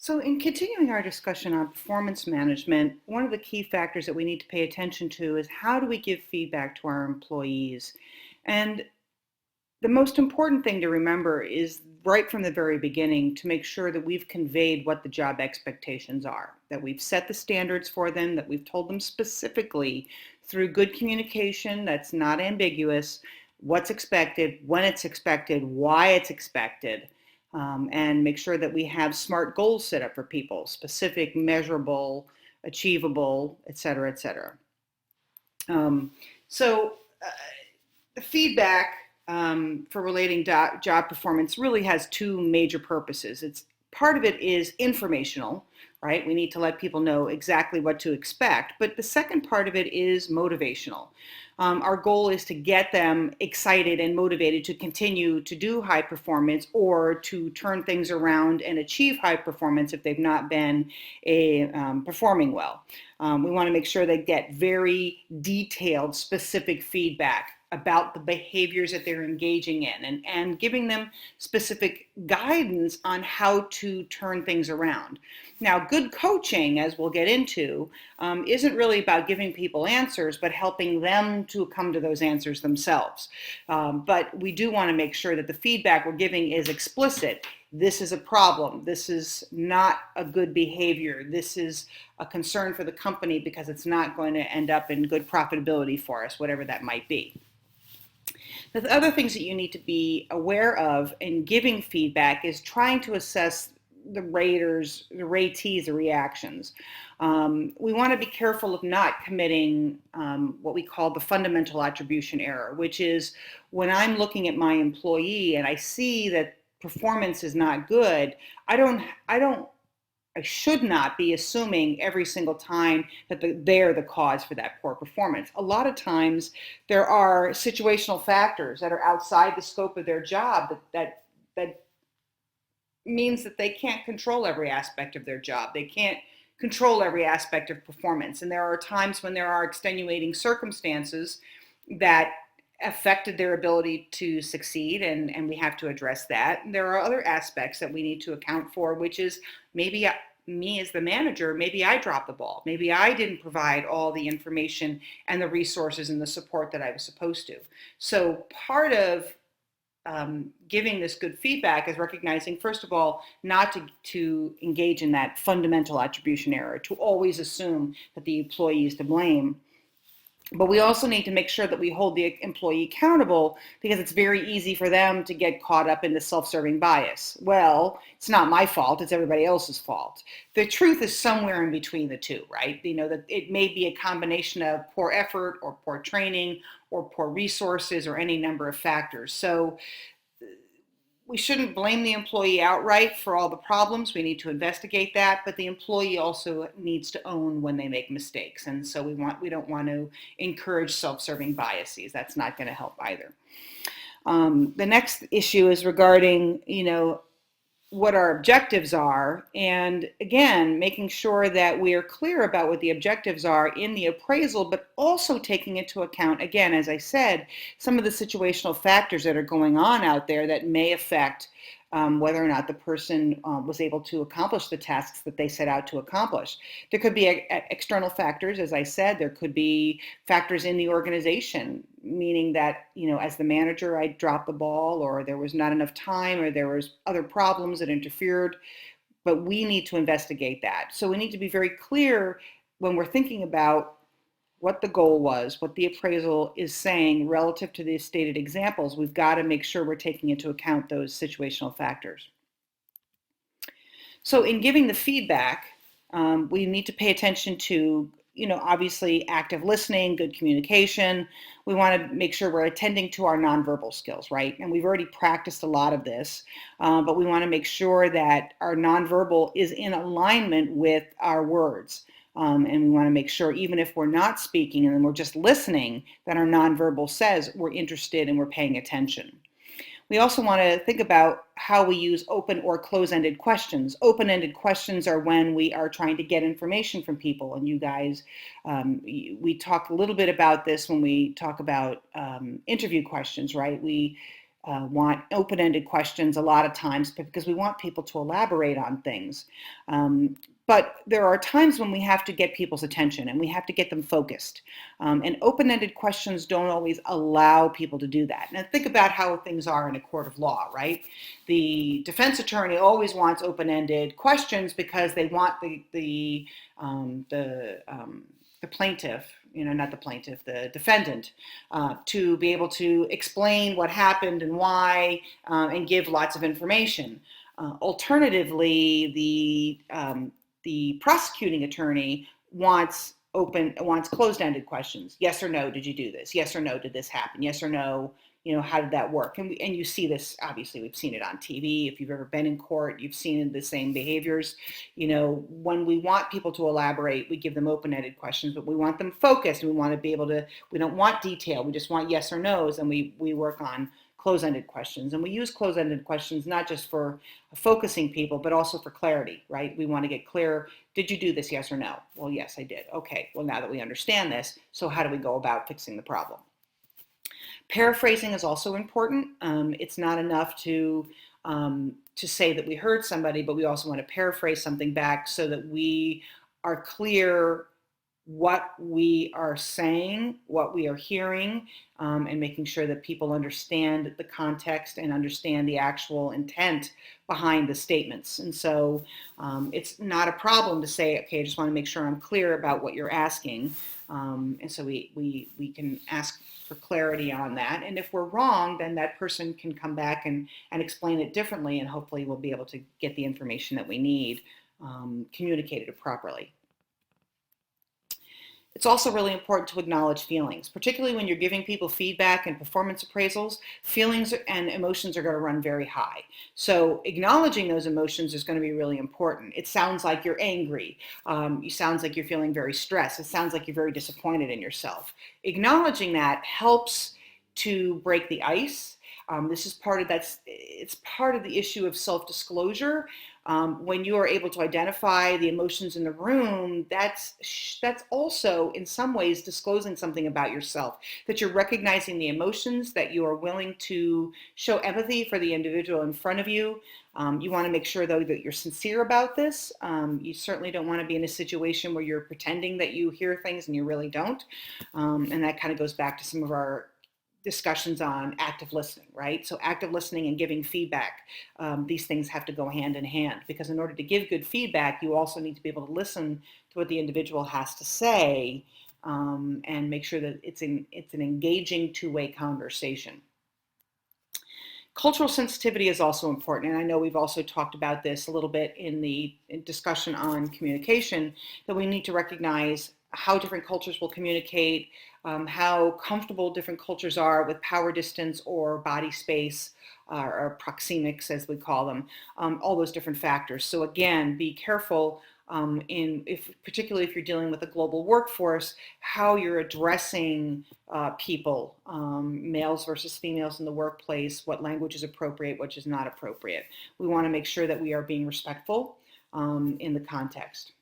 So, in continuing our discussion on performance management, one of the key factors that we need to pay attention to is how do we give feedback to our employees? And the most important thing to remember is right from the very beginning to make sure that we've conveyed what the job expectations are, that we've set the standards for them, that we've told them specifically through good communication that's not ambiguous, what's expected, when it's expected, why it's expected, and make sure that we have smart goals set up for people, specific, measurable, achievable, et cetera, et cetera. Um, so, uh, the feedback for relating job performance really has two major purposes. It's part of it is informational, right? We need to let people know exactly what to expect. But the second part of it is motivational. Our goal is to get them excited and motivated to continue to do high performance or to turn things around and achieve high performance if they've not been performing well. We want to make sure they get very detailed, specific feedback about the behaviors that they're engaging in and giving them specific guidance on how to turn things around. Now, good coaching, as we'll get into, isn't really about giving people answers, but helping them to come to those answers themselves. But we do want to make sure that the feedback we're giving is explicit. This is a problem. This is not a good behavior. This is a concern for the company because it's not going to end up in good profitability for us, whatever that might be. The other things that you need to be aware of in giving feedback is trying to assess the ratees, the reactions. We want to be careful of not committing what we call the fundamental attribution error, which is when I'm looking at my employee and I see that performance is not good, I should not be assuming every single time that they're the cause for that poor performance. A lot of times there are situational factors that are outside the scope of their job that means that they can't control every aspect of their job. They can't control every aspect of performance. And there are times when there are extenuating circumstances that affected their ability to succeed, and we have to address that. And there are other aspects that we need to account for, which is maybe me as the manager, maybe I dropped the ball. Maybe I didn't provide all the information and the resources and the support that I was supposed to. So part of giving this good feedback is recognizing, first of all, not to engage in that fundamental attribution error, to always assume that the employee is to blame. But we also need to make sure that we hold the employee accountable because it's very easy for them to get caught up in the self-serving bias. Well, it's not my fault, it's everybody else's fault. The truth is somewhere in between the two, right? You know, that it may be a combination of poor effort or poor training or poor resources or any number of factors. So we shouldn't blame the employee outright for all the problems. We need to investigate that, but the employee also needs to own when they make mistakes. And so we don't want to encourage self-serving biases. That's not going to help either. The next issue is regarding, what our objectives are, and again, making sure that we are clear about what the objectives are in the appraisal, but also taking into account, again, as I said, some of the situational factors that are going on out there that may affect whether or not the person was able to accomplish the tasks that they set out to accomplish. There could be external factors, as I said. There could be factors in the organization, meaning that, as the manager, I dropped the ball, or there was not enough time, or there was other problems that interfered. But we need to investigate that. So we need to be very clear when we're thinking about what the goal was, what the appraisal is saying relative to the stated examples. We've got to make sure we're taking into account those situational factors. So in giving the feedback, we need to pay attention to, obviously active listening, good communication. We want to make sure we're attending to our nonverbal skills, right? And we've already practiced a lot of this, but we want to make sure that our nonverbal is in alignment with our words. And we want to make sure, even if we're not speaking and we're just listening, that our nonverbal says we're interested and we're paying attention. We also want to think about how we use open or close-ended questions. Open-ended questions are when we are trying to get information from people. And you guys, we talk a little bit about this when we talk about interview questions, right? We want open-ended questions a lot of times because we want people to elaborate on things. But there are times when we have to get people's attention and we have to get them focused. And open-ended questions don't always allow people to do that. Now think about how things are in a court of law, right? The defense attorney always wants open-ended questions because they want the plaintiff, not the plaintiff, the defendant, to be able to explain what happened and why, and give lots of information. Alternatively, the prosecuting attorney wants closed-ended questions. Yes or no, did you do this? Yes or no, did this happen? Yes or no, how did that work? And you see this, obviously, we've seen it on TV. If you've ever been in court, you've seen the same behaviors. When we want people to elaborate, we give them open-ended questions, but we want them focused. And we want to be able to, we don't want detail. We just want yes or no's, and we work on close-ended questions. And we use close-ended questions not just for focusing people, but also for clarity, right? We want to get clear. Did you do this, yes or no? Well, yes, I did. Okay, well, now that we understand this, so how do we go about fixing the problem? Paraphrasing is also important. It's not enough to say that we heard somebody, but we also want to paraphrase something back so that we are clear what we are saying, what we are hearing, and making sure that people understand the context and understand the actual intent behind the statements. And so it's not a problem to say, okay, I just want to make sure I'm clear about what you're asking. And so we can ask for clarity on that. And if we're wrong, then that person can come back and explain it differently, and hopefully we'll be able to get the information that we need communicated properly. It's also really important to acknowledge feelings, particularly when you're giving people feedback and performance appraisals. Feelings and emotions are going to run very high. So acknowledging those emotions is going to be really important. It sounds like you're angry. It sounds like you're feeling very stressed. It sounds like you're very disappointed in yourself. Acknowledging that helps to break the ice. This is it's part of the issue of self-disclosure. When you are able to identify the emotions in the room, that's also in some ways disclosing something about yourself, that you're recognizing the emotions, that you are willing to show empathy for the individual in front of you. You want to make sure, though, that you're sincere about this. You certainly don't want to be in a situation where you're pretending that you hear things and you really don't. And that kind of goes back to some of our discussions on active listening, right? So active listening and giving feedback, these things have to go hand in hand, because in order to give good feedback, you also need to be able to listen to what the individual has to say, and make sure that it's an engaging two-way conversation. Cultural sensitivity is also important, and I know we've also talked about this a little bit in the discussion on communication, that we need to recognize how different cultures will communicate, how comfortable different cultures are with power distance or body space, or proxemics as we call them, all those different factors. So again, be careful particularly if you're dealing with a global workforce, how you're addressing people, males versus females in the workplace, what language is appropriate, which is not appropriate. We want to make sure that we are being respectful in the context.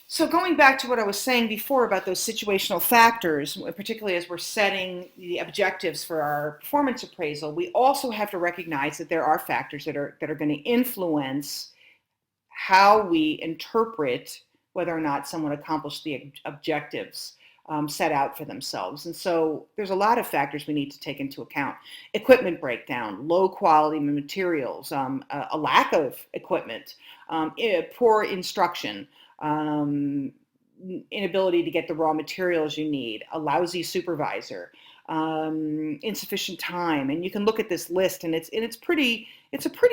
So going back to what I was saying before about those situational factors, particularly as we're setting the objectives for our performance appraisal, we also have to recognize that there are factors that are going to influence how we interpret whether or not someone accomplished the objectives set out for themselves. And so there's a lot of factors we need to take into account. Equipment breakdown, low quality materials, a lack of equipment, poor instruction, inability to get the raw materials you need, a lousy supervisor, insufficient time. And you can look at this list, and it's a pretty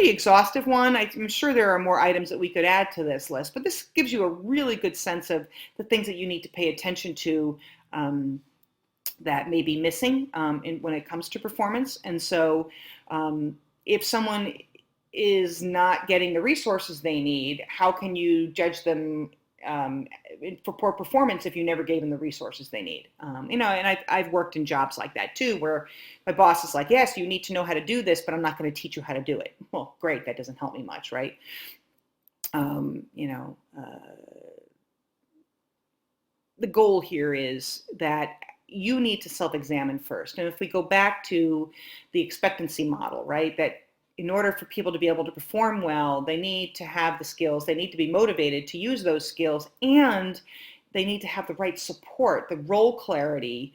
exhaustive one. I'm sure there are more items that we could add to this list, but this gives you a really good sense of the things that you need to pay attention to that may be missing when it comes to performance. And so if someone is not getting the resources they need, how can you judge them for poor performance if you never gave them the resources they need? And I've worked in jobs like that too, where my boss is like, yes, you need to know how to do this, but I'm not going to teach you how to do it. Well, great, that doesn't help me much, right? The goal here is that you need to self-examine first. And if we go back to the expectancy model, right, that in order for people to be able to perform well, they need to have the skills, they need to be motivated to use those skills, and they need to have the right support, the role clarity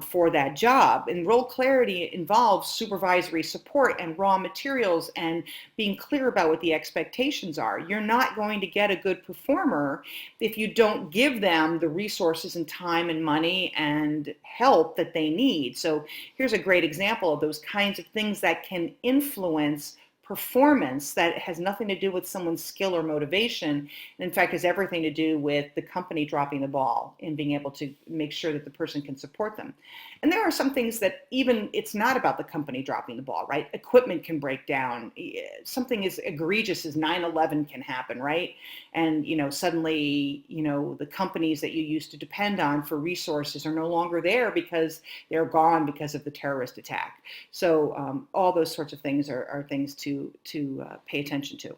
for that job. And role clarity involves supervisory support and raw materials and being clear about what the expectations are. You're not going to get a good performer if you don't give them the resources and time and money and help that they need. So here's a great example of those kinds of things that can influence performance that has nothing to do with someone's skill or motivation, and in fact has everything to do with the company dropping the ball and being able to make sure that the person can support them. And there are some things that even it's not about the company dropping the ball, right? Equipment can break down. Something as egregious as 9/11 can happen, right? And suddenly the companies that you used to depend on for resources are no longer there because they're gone because of the terrorist attack. So all those sorts of things are things to pay attention to.